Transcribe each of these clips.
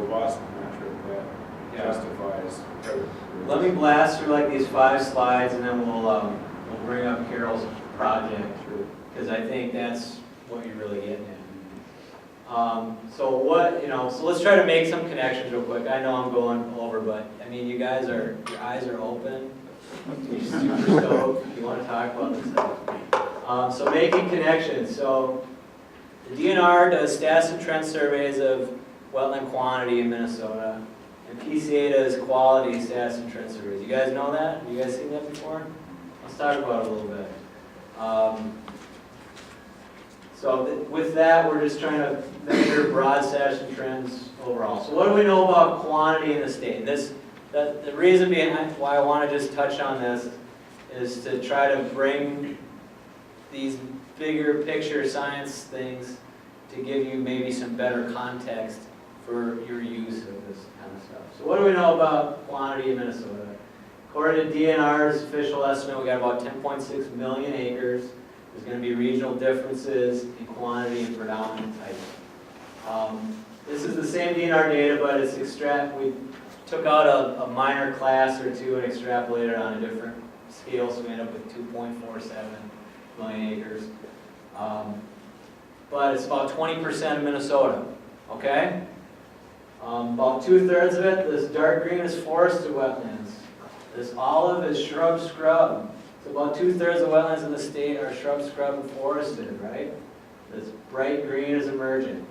robust metric that justifies. Let me blast through like these 5 slides, and then we'll bring up Carol's project, because I think that's what you're really getting at. So let's try to make some connections real quick. I know I'm going over, but I mean, your eyes are open. You're super stoked. You want to talk about this stuff. So making connections. So the DNR does stats and trend surveys of wetland quantity in Minnesota, and PCA does quality stats and trend surveys. You guys know that? Have you guys seen that before? Let's talk about it a little bit. With that, we're just trying to measure broad stats and trends overall. So what do we know about quantity in the state? The reason behind why I want to just touch on this is to try to bring these bigger picture science things to give you maybe some better context for your use of this kind of stuff. So what do we know about quantity in Minnesota? According to DNR's official estimate, we got about 10.6 million acres. There's going to be regional differences in quantity and predominant type. This is the same DNR data, but it's we took out a minor class or two and extrapolated on a different scale, so we end up with 2.47 million acres. But it's about 20% of Minnesota, okay? About 2/3 of it, this dark green is forested wetlands. This olive is shrub scrub. So about 2/3 of wetlands in the state are shrub scrub and forested, right? This bright green is emergent.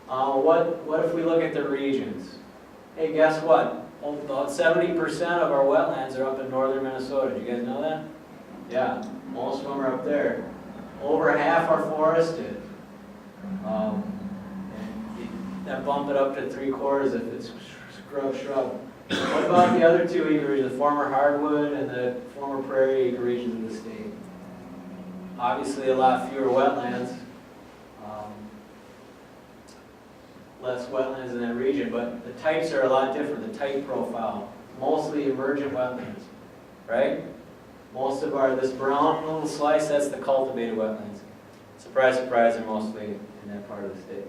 What if we look at the regions? Hey, guess what? About 70% of our wetlands are up in northern Minnesota. Do you guys know that? Yeah, most of them are up there. Over half are forested. And that bump it up to 3/4 if it's shrub. What about the other two ecoregions, the former hardwood and the former prairie ecoregions of the state? Obviously a lot fewer wetlands, less wetlands in that region, but the types are a lot different, the type profile. Mostly emergent wetlands, right? Most of this brown little slice, that's the cultivated wetlands. Surprise, surprise, they're mostly in that part of the state.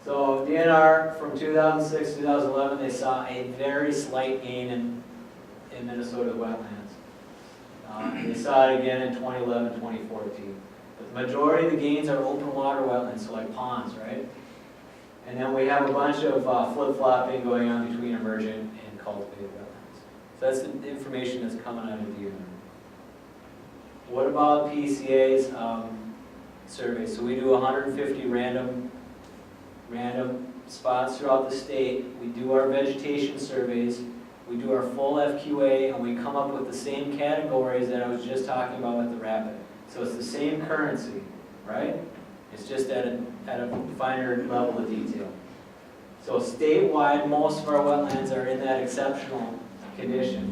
So DNR from 2006 to 2011, they saw a very slight gain in Minnesota wetlands. They saw it again in 2011, 2014. But the majority of the gains are open water wetlands, so like ponds, right? And then we have a bunch of flip-flopping going on between emergent and cultivated wetlands. So that's the information that's coming out of DNR. What about PCA's surveys? So we do 150 random spots throughout the state. We do our vegetation surveys. We do our full FQA, and we come up with the same categories that I was just talking about with the Rapid. So it's the same currency, right? It's just at a finer level of detail. So statewide, most of our wetlands are in that exceptional condition.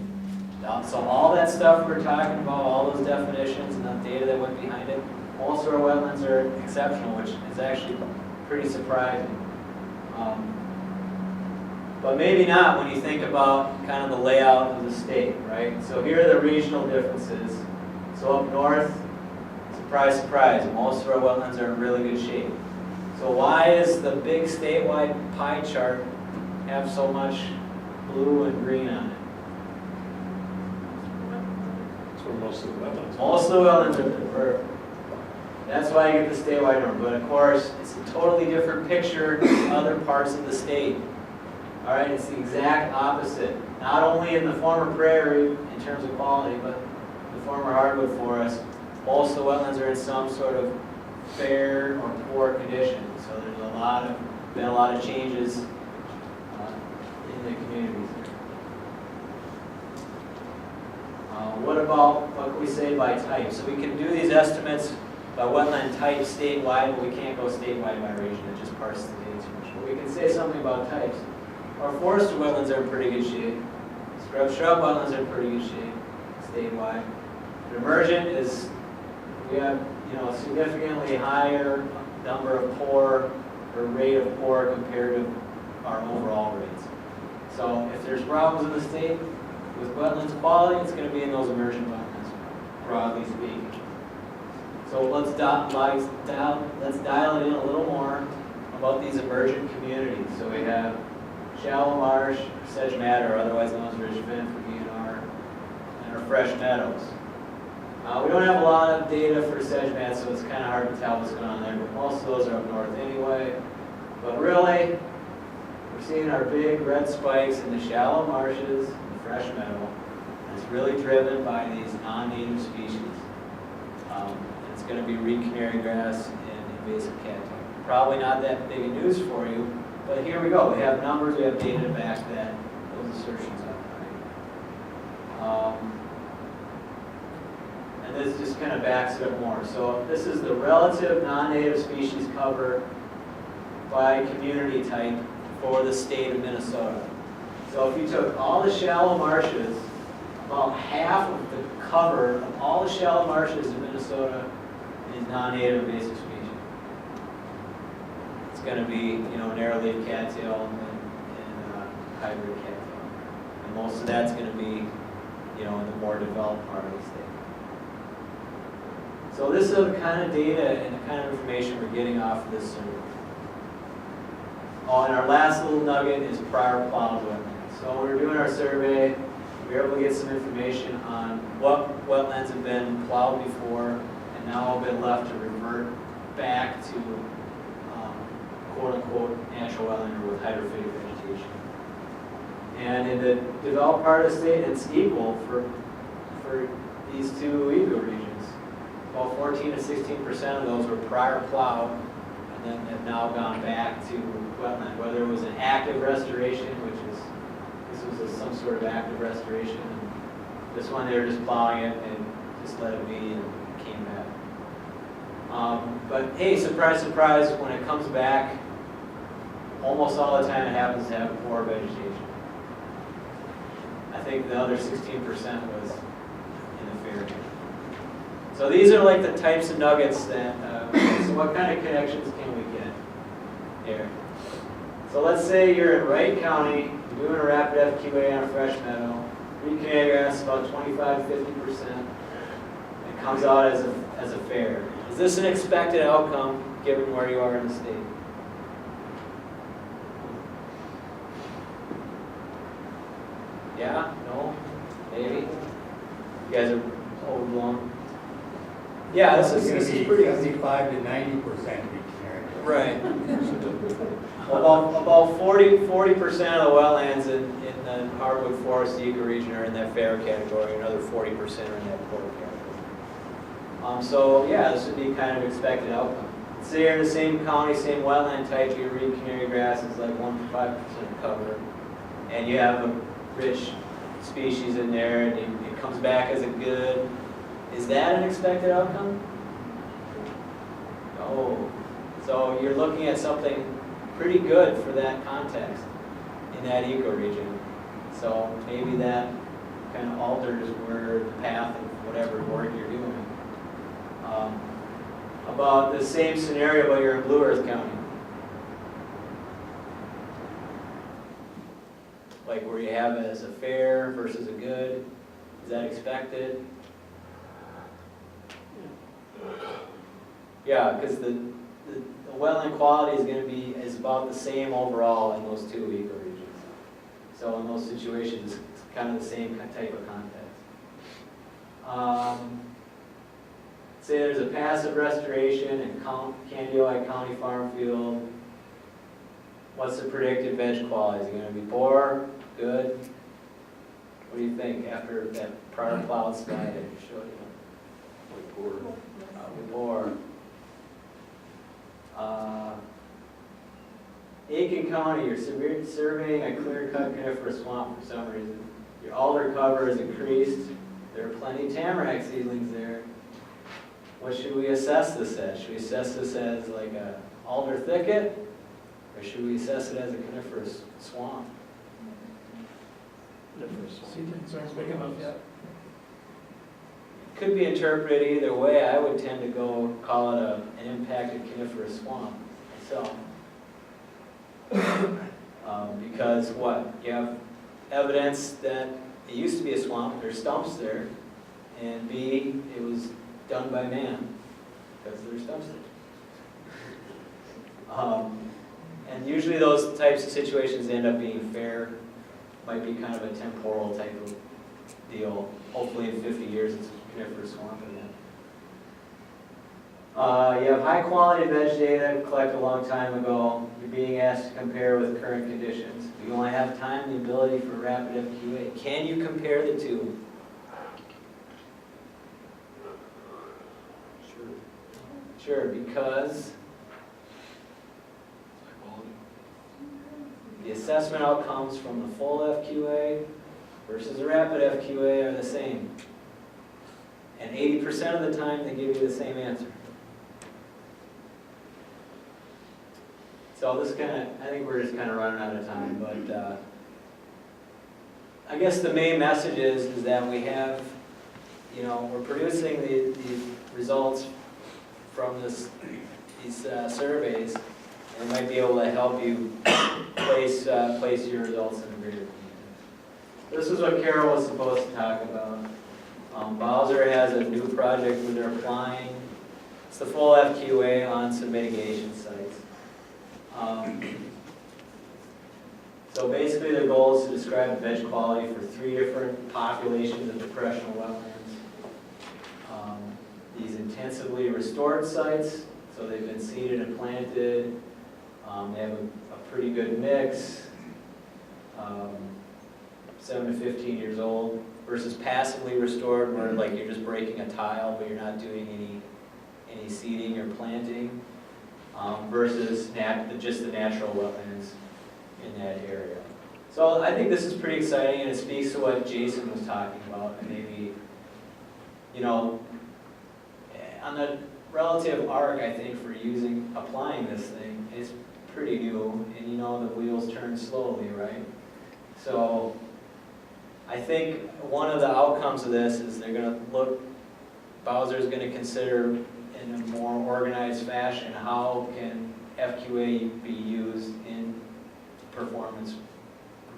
So all that stuff we're talking about, all those definitions and the data that went behind it, most of our wetlands are exceptional, which is actually pretty surprising. But maybe not when you think about kind of the layout of the state, right? So here are the regional differences. So up north, surprise, surprise, most of our wetlands are in really good shape. So why is the big statewide pie chart have so much blue and green on it? That's where most of the wetlands are. Most of the wetlands are. That's why you get the statewide number. But of course, it's a totally different picture in other parts of the state. All right, it's the exact opposite. Not only in the former prairie in terms of quality, but the former hardwood forest. Most of the wetlands are in some sort of fair or poor condition. So there's been a lot of changes in the communities. What about, what can we say by type? So we can do these estimates by wetland type statewide, but we can't go statewide by region. It just parses the data too much. But we can say something about types. Our forested wetlands are in pretty good shape. Shrub wetlands are in pretty good shape statewide. The emergent is, we have significantly higher number of poor or rate of poor compared to our overall rates. So if there's problems in the state with wetlands quality, it's going to be in those emergent wetlands, broadly speaking. So let's dial it in a little more about these emergent communities. So we have shallow marsh, sedge matter, otherwise known as ridge vent for DNR, and our fresh meadows. We don't have a lot of data for sedge mat, so it's kind of hard to tell what's going on there, but most of those are up north anyway. But really, we're seeing our big red spikes in the shallow marshes and fresh meadow. And it's really driven by these non-native species. It's going to be reed canary grass and invasive cattail. Probably not that big a news for you, but here we go. We have numbers, we have data to back those assertions up. Right? And this just kind of backs it up more. So this is the relative non-native species cover by community type for the state of Minnesota. So if you took all the shallow marshes, about half of the cover of all the shallow marshes in Minnesota is non-native invasive species. It's going to be, narrow-leaf cattail and hybrid cattail. And most of that's going to be, in the more developed part of the state. So this is the kind of data and the kind of information we're getting off of this survey. Oh, and our last little nugget is prior plowed wetlands. So when we're doing our survey, we were able to get some information on what wetlands have been plowed before and now have been left to revert back to quote-unquote natural wetland or with hydrophytic vegetation. And in the developed part of the state, it's equal for these two ecoregions. About 14 to 16% of those were prior plowed and then have now gone back to wetland, whether it was an active restoration, this was some sort of active restoration. And this one they were just plowing it and just let it be and came back. But hey, surprise, surprise, when it comes back, almost all the time it happens to have poor vegetation. I think the other 16% was in the fair area. So these are like the types of nuggets that, so what kind of connections can we get here? So let's say you're in Wright County, you're doing a rapid FQA on a fresh meadow, reed canary grass about 25–50%. It comes out as a fair. Is this an expected outcome given where you are in the state? Yeah? No? Maybe? You guys are overblown? Yeah, this is pretty. 75 to 90%. Right. About 40% of the wetlands in the hardwood forest ecoregion are in that fair category. Another 40% are in that poor category. So yeah, this would be kind of expected outcome. Say you're in the same county, same wetland type, your reed canary grass is like 1 to 5% cover, and you have a rich species in there, and it comes back as a good. Is that an expected outcome? No. So you're looking at something pretty good for that context in that ecoregion. So maybe that kind of alters where the path of whatever work you're doing. About the same scenario, but you're in Blue Earth County. Like where you have it as a fair versus a good. Is that expected? Yeah, because the wetland quality is about the same overall in those two ecoregions. So in those situations, it's kind of the same type of context. Say there's a passive restoration in Candioi County Farm Field. What's the predicted veg quality? Is it going to be poor? Good? What do you think after that prior plowed slide I just showed you? Poor. Poor. Aiken County, you're surveying a clear-cut coniferous swamp for some reason. Your alder cover is increased. There are plenty of tamarack seedlings there. What should we assess this as? Should we assess this as like a alder thicket? Or should we assess it as a coniferous swamp? Seedlings aren't big enough yet. Could be interpreted either way. I would tend to call it an impacted coniferous swamp myself. Because what? You have evidence that it used to be a swamp, there's stumps there, and B, it was done by man, because there's stumps there. And usually those types of situations end up being fair, might be kind of a temporal type of deal. Hopefully in 50 years it's coniferous swamp again. You have high quality vegetative collected a long time ago. You're being asked to compare with current conditions. You only have time and the ability for rapid FQA. Can you compare the two? Sure, because the assessment outcomes from the full FQA versus the rapid FQA are the same. And 80% of the time they give you the same answer. So this I think we're just kind of running out of time, but I guess the main message is that we have, we're producing the results from these surveys, and might be able to help you place your results in a greater context. This is what Carol was supposed to talk about. Bowser has a new project where they're applying. It's the full FQA on some mitigation sites. So basically their goal is to describe veg quality for 3 different populations of depressional wetlands. These intensively restored sites, so they've been seeded and planted. They have a pretty good mix, 7 to 15 years old, versus passively restored, where like you're just breaking a tile, but you're not doing any seeding or planting, versus just the natural wetlands in that area. So I think this is pretty exciting, and it speaks to what Jason was talking about, and maybe, on the relative arc, I think, for applying this thing is pretty new, and the wheels turn slowly, right? So I think one of the outcomes of this is they're going to Bowser's going to consider in a more organized fashion how can FQA be used in performance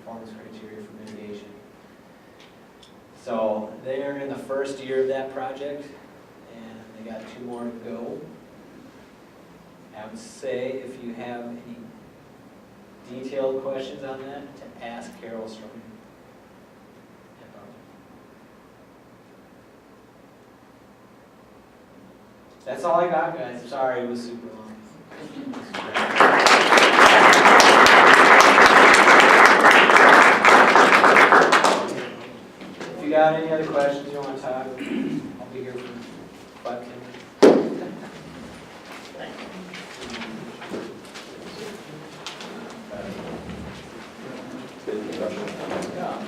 criteria for mitigation. So they're in the first year of that project, and they got 2 more to go. I would say if you have any detailed questions on that, to ask Carol Strom. That's all I got, guys. Sorry, it was super long. If you got any other questions you want to talk, I'll be here for 5 minutes. Good discussion. Yeah.